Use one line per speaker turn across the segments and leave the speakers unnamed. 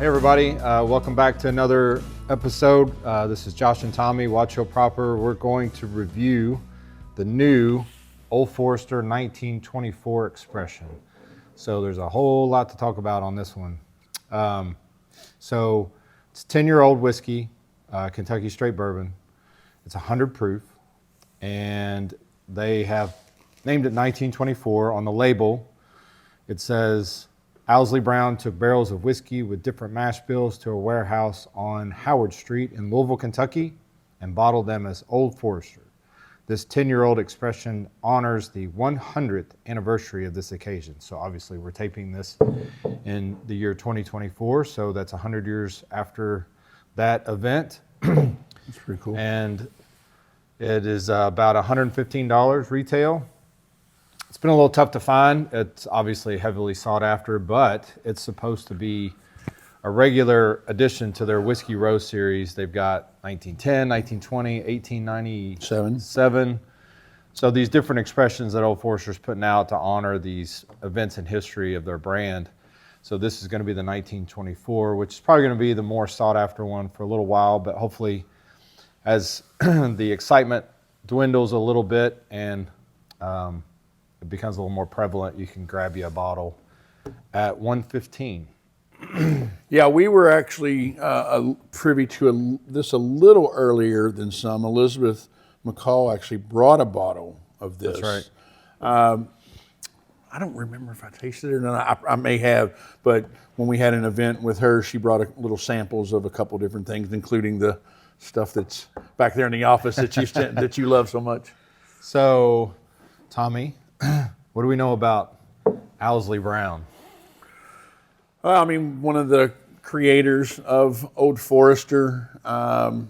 Hey everybody, welcome back to another episode. This is Josh and Tommy, Watch Hill Proper. We're going to review the new Old Forester 1924 expression. So there's a whole lot to talk about on this one. So it's 10-year-old whiskey, Kentucky straight bourbon. It's 100 proof, and they have named it 1924 on the label. It says, Owsley Brown took barrels of whiskey with different mash bills to a warehouse on Howard Street in Louisville, Kentucky, and bottled them as Old Forester. This 10-year-old expression honors the 100th anniversary of this occasion. So obviously we're taping this in the year 2024, so that's 100 years after that event.
That's pretty cool.
And it is about $115 retail. It's been a little tough to find. It's obviously heavily sought after, but it's supposed to be a regular addition to their Whiskey Row series. They've got 1910, 1920, 1897. So these different expressions that Old Forester's putting out to honor these events in history of their brand. So this is going to be the 1924, which is probably going to be the more sought after one for a little while, but hopefully as the excitement dwindles a little bit and it becomes a little more prevalent, you can grab you a bottle at $115.
Yeah, we were actually privy to this a little earlier than some. Elizabeth McCall actually brought a bottle of this.
That's right.
I don't remember if I tasted it or not. I may have, but when we had an event with her, she brought little samples of a couple different things, including the stuff that's back there in the office that you that you love so much.
So, Tommy, what do we know about Owsley Brown?
Well, I mean, one of the creators of Old Forester.
And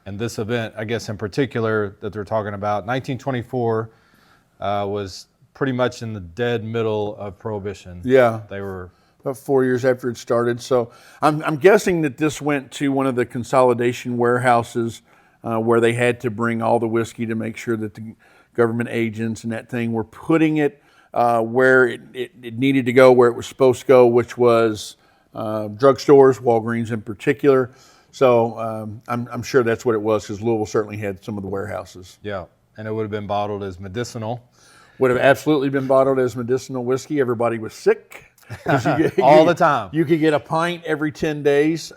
this event, I guess in particular, that they're talking about, 1924 was pretty much in the dead middle of Prohibition.
Yeah.
They were
about 4 years after it started. So I'm guessing that this went to one of the consolidation warehouses where they had to bring all the whiskey to make sure that the government agents and that thing were putting it where it needed to go, where it was supposed to go, which was drugstores, Walgreens in particular. So I'm sure that's what it was, because Louisville certainly had some of the warehouses.
Yeah, and it would have been bottled as medicinal.
Would have absolutely been bottled as medicinal whiskey. Everybody was sick.
All the time.
You could get a pint every 10 days.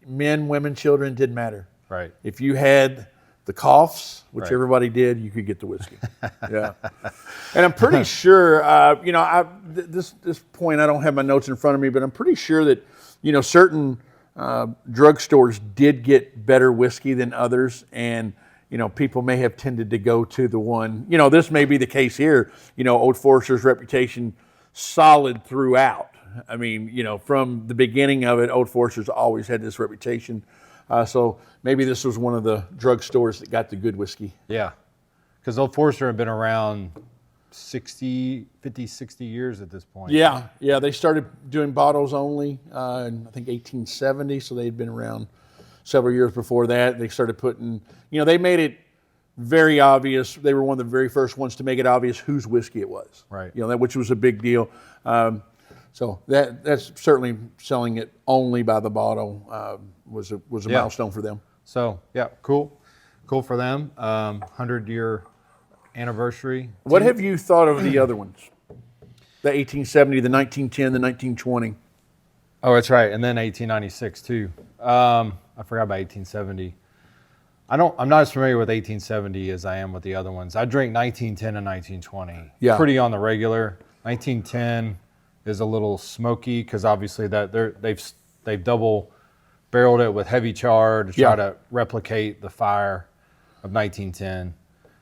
Men, women, children, didn't matter.
Right.
If you had the coughs, which
Right.
everybody did, you could get the whiskey. Yeah. And I'm pretty sure, this point, I don't have my notes in front of me, but I'm pretty sure that, certain drugstores did get better whiskey than others. And, people may have tended to go to the one, this may be the case here, Old Forester's reputation solid throughout. I mean, from the beginning of it, Old Forester's always had this reputation. So maybe this was one of the drugstores that got the good whiskey.
Yeah, because Old Forester had been around 50, 60 years at this point.
Yeah, they started doing bottles only in, I think, 1870, so they'd been around several years before that. They started putting, they made it very obvious. They were one of the very first ones to make it obvious whose whiskey it was.
Right.
Which was a big deal. So that's certainly selling it only by the bottle was a milestone for them.
So, yeah, cool for them. 100-year anniversary.
What have you thought of the other ones? The 1870, the 1910, the 1920.
Oh, that's right. And then 1896 too. I forgot about 1870. I'm not as familiar with 1870 as I am with the other ones. I drink 1910 and 1920.
Yeah.
Pretty on the regular. 1910 is a little smoky because obviously they've double barreled it with heavy char to try to replicate the fire of 1910.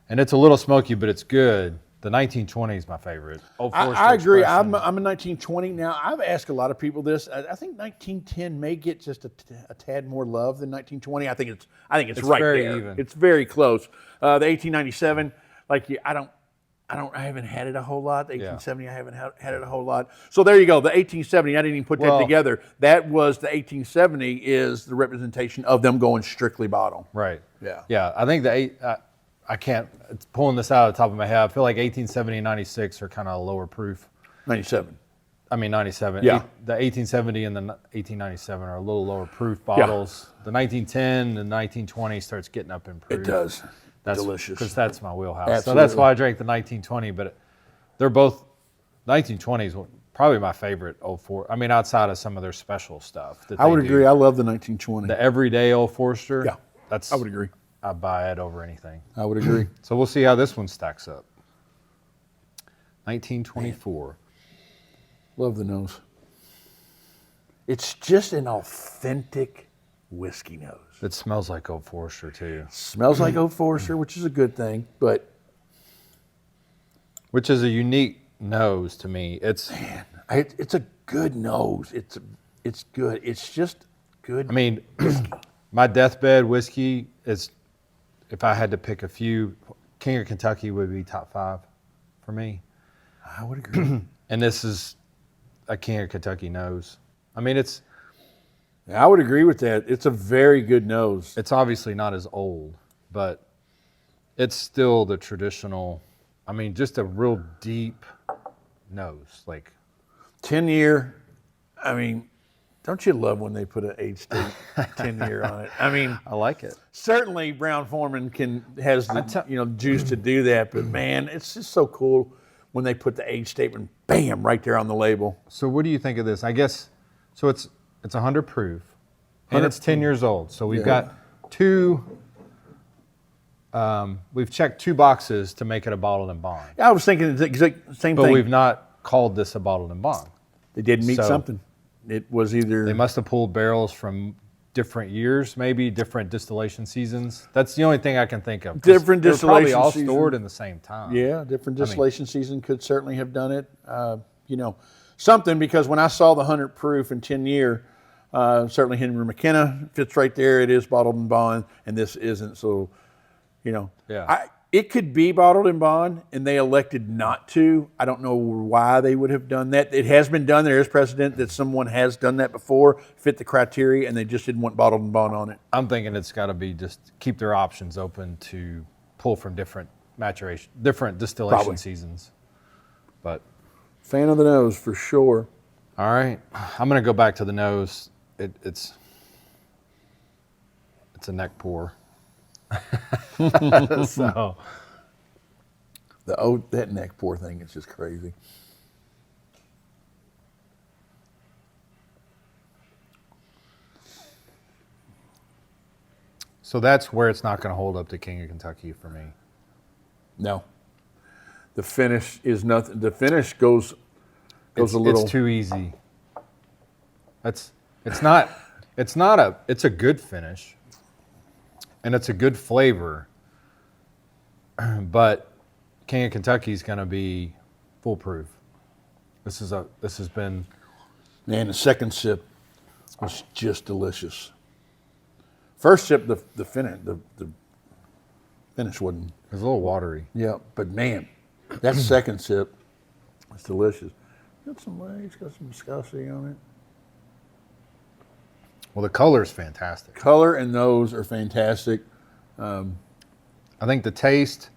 And it's a little smoky, but it's good. The 1920 is my favorite.
I agree. I'm a 1920 now. I've asked a lot of people this. I think 1910 may get just a tad more love than 1920. I think it's right
very
there.
even.
It's very close. The 1897, I haven't had it a whole lot. The 1870, I haven't had it a whole lot. So there you go. The 1870, I didn't even put that together. That was the 1870 is the representation of them going strictly bottle.
Right.
Yeah.
Yeah. I think I can't, it's pulling this out of the top of my head. I feel like 1870 and 96 are kind of lower proof.
97.
I mean, 97.
Yeah.
The 1870 and the 1897 are a little lower proof bottles. The 1910 and 1920 starts getting up in proof.
It does.
That's
delicious.
because that's my wheelhouse.
Absolutely.
So that's why I drank the 1920. But they're both 1920s. Probably my favorite Old Forester. I mean, outside of some of their special stuff.
I would agree. I love the 1920.
The everyday Old Forester.
Yeah,
that's.
I would agree.
I buy it over anything.
I would agree.
So we'll see how this one stacks up. 1924.
Love the nose. It's just an authentic whiskey nose.
It smells like Old Forester too.
Smells like Old Forester, which is a good thing, but
which is a unique nose to me. It's
it's a good nose. It's good. It's just good.
I mean, my deathbed whiskey is, if I had to pick a few, King of Kentucky would be top 5 for me.
I would agree.
And this is a King of Kentucky nose. I mean,
I would agree with that. It's a very good nose.
it's obviously not as old, but it's still the traditional, I mean, just a real deep nose. Like
10-year, I mean, don't you love when they put an age state 10-year on it? I mean,
I like it.
certainly Brown-Forman has the juice to do that, but man, it's just so cool when they put the age statement, bam, right there on the label.
So what do you think of this? I guess, so it's 100 proof, and it's 10 years old. So we've got we've checked 2 boxes to make it a bottled and bond.
I was thinking the exact same
But
thing.
we've not called this a bottled and bond.
They did meet
So-
something. It was either
They must have pulled barrels from different years, maybe different distillation seasons. That's the only thing I can think of. 'Cause
Different
they're probably
distillation
all
season.
stored in the same time.
different distillation season could certainly have done it. Something, because when I saw the 100 proof and 10-year, certainly Henry McKenna fits right there. It is bottled and bond, and this isn't. So, it could be bottled and bond, and they elected not to. I don't know why they would have done that. It has been done. There is precedent that someone has done that before, fit the criteria, and they just didn't want bottled and bond on it.
I'm thinking it's got to be just keep their options open to pull from different distillation
Probably.
seasons. But
Fan of the nose for sure.
all right, I'm going to go back to the nose. It's a neck pour. So
That neck pour thing is just crazy.
that's where it's not going to hold up to King of Kentucky for me.
No, the finish is nothing. The finish goes a little.
It's too easy. It's a good finish, and it's a good flavor, but King of Kentucky is going to be foolproof. This has been.
Man, the second sip was just delicious. First sip, the finish wasn't.
It's a little watery.
Yeah, but man, that second sip was delicious. Got some legs, got some viscosity on it.
Well, the color is fantastic.
Color and nose are fantastic.
I think the taste.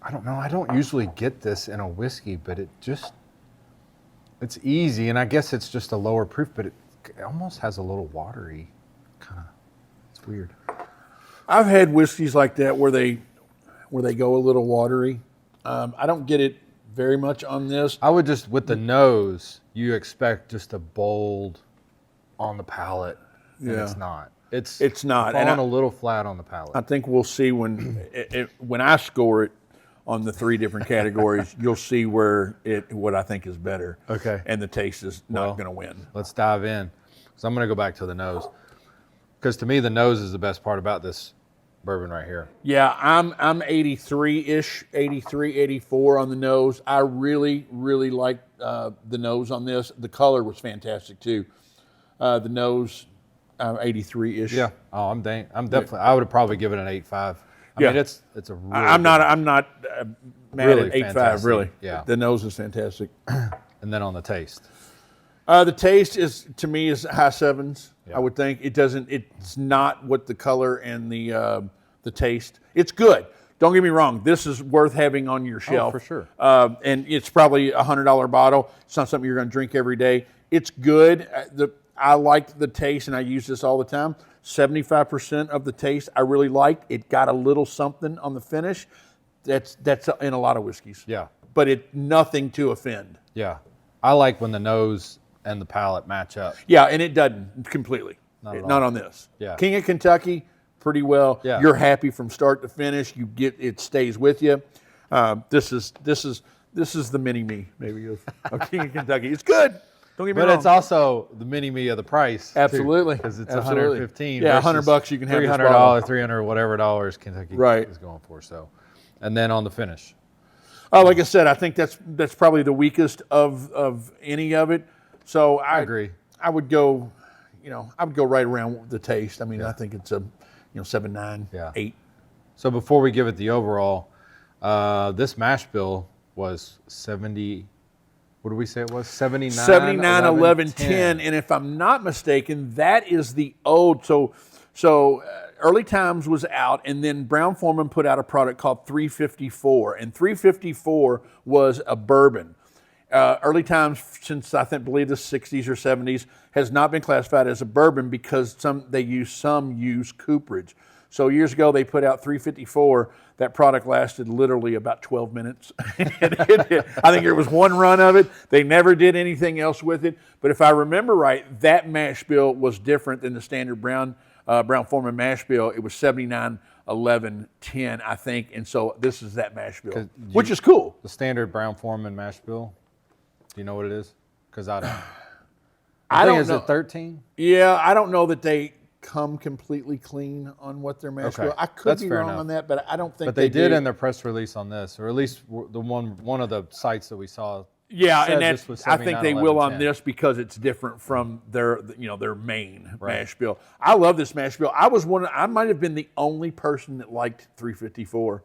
I don't know. I don't usually get this in a whiskey, but it's easy, and I guess it's just a lower proof, but it almost has a little watery kind of. It's weird.
I've had whiskeys like that where they go a little watery. I don't get it very much on this.
I would just, with the nose, you expect just a bold on the palate, and it's not.
It's not.
falling
And
a little flat on the palate.
I think we'll see when I score it on the 3 different categories, you'll see what I think is better.
Okay.
And the taste is not going to win.
Let's dive in. So I'm going to go back to the nose, because to me the nose is the best part about this bourbon right here.
Yeah, I'm 83-ish, 83, 84 on the nose. I really, really like the nose on this. The color was fantastic too. The nose, 83-ish.
Yeah. Oh, I'm definitely. I would have probably given it an 8.5. I mean, it's a really.
I'm not mad
Really
at 8.5.
fantastic.
Really.
Yeah.
The nose is fantastic.
And then on the taste,
The taste is, to me, is high 7s.
Yeah.
I would think it's not what the color and the taste. It's good. Don't get me wrong. This is worth having on your shelf.
for sure.
And it's probably a $100 bottle. It's not something you're going to drink every day. It's good. I like the taste, and I use this all the time. 75% of the taste I really liked. It got a little something on the finish. That's in a lot of whiskeys.
Yeah.
But nothing to offend.
Yeah. I like when the nose and the palate match up.
Yeah, and it doesn't completely.
Not
on this.
Yeah.
King of Kentucky, pretty well.
Yeah.
You're happy from start to finish. You get it stays with you. This is the mini me maybe of King of Kentucky. It's good. Don't get me wrong.
But it's also the mini me of the price.
Absolutely.
Because it's
Absolutely.
$115.
Yeah,
versus
$100 you can have this
$300,
bottle.
$300 whatever dollars Kentucky
Right.
is going for. So, and then on the finish.
Like I said, I think that's probably the weakest of any of it. So I
agree.
I would go, I would go right around the taste. I mean, I think it's a 7, 9, 8.
So before we give it the overall, this mash bill was 70. What did we say it was? 79,
11, 10. And if I'm not mistaken, that is the old. So Early Times was out, and then Brown-Forman put out a product called 354. And 354 was a bourbon. Early Times, since I believe the 60s or 70s, has not been classified as a bourbon because they use cooperage. So years ago, they put out 354. That product lasted literally about 12 minutes. I think there was one run of it. They never did anything else with it. But if I remember right, that mash bill was different than the standard Brown-Forman mash bill. It was 79, 11, 10, I think. And so this is that mash bill, which is cool.
The standard Brown-Forman mash bill. Do you know what it is? Because I don't.
I don't know.
Is it 13?
Yeah, I don't know that they come completely clean on what their mash bill. I could be wrong on that, but I don't think
but they did in their press release on this, or at least the one of the sites that we saw.
Yeah, and
this was
I think they will on
10.
this because it's different from their main mash bill. I love this mash bill. I might have been the only person that liked 354.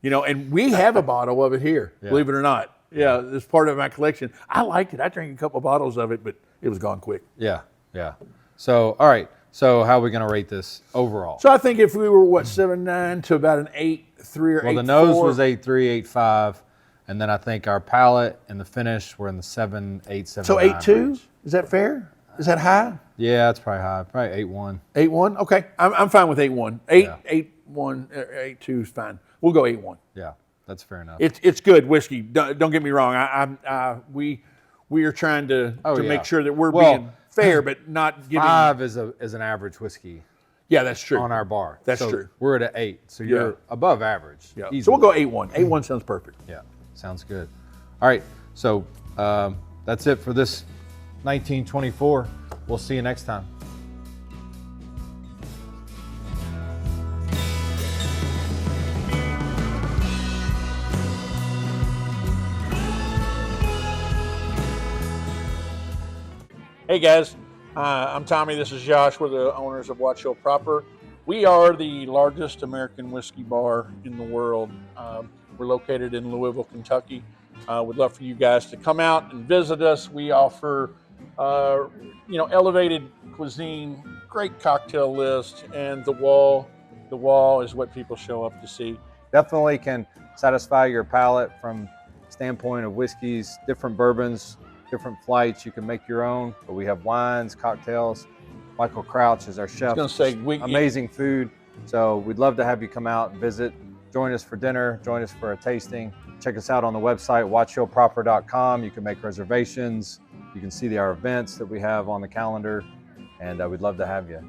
And we have a bottle of it here, believe it or not. Yeah, it's part of my collection. I liked it. I drank a couple bottles of it, but it was gone quick.
Yeah. So, all right. So, how are we going to rate this overall?
So, I think if we were 7.9 to about an 8.3 or 8.4.
Well, the nose was 8.3, 8.5, and then I think our palate and the finish were in the 7, 8, 7.
So 8.2? Is that fair? Is that high?
Yeah, that's probably high. Probably 8.1.
8.1? Okay, I'm fine with 8.1. 8.1, 8.2 is fine. We'll go 8.1.
Yeah, that's fair enough.
It's good whiskey. Don't get me wrong. We are trying to make sure that we're being fair, but not giving.
5 is an average whiskey.
Yeah, that's true.
On our bar.
That's true.
We're at an 8, so you're above average.
Yeah.
Easily.
So we'll go 8.1. 8.1 sounds perfect.
Yeah, sounds good. All right, so that's it for this 1924. We'll see you next time.
Hey guys, I'm Tommy. This is Josh. We're the owners of Watch Hill Proper. We are the largest American whiskey bar in the world. We're located in Louisville, Kentucky. We'd love for you guys to come out and visit us. We offer, elevated cuisine, great cocktail list, and the wall is what people show up to see.
Definitely can satisfy your palate from standpoint of whiskeys, different bourbons, different flights. You can make your own, but we have wines, cocktails. Michael Crouch is our chef.
I was going to say,
amazing food. So we'd love to have you come out and visit. Join us for dinner. Join us for a tasting. Check us out on the website, watchhillproper.com. You can make reservations. You can see our events that we have on the calendar, and we'd love to have you.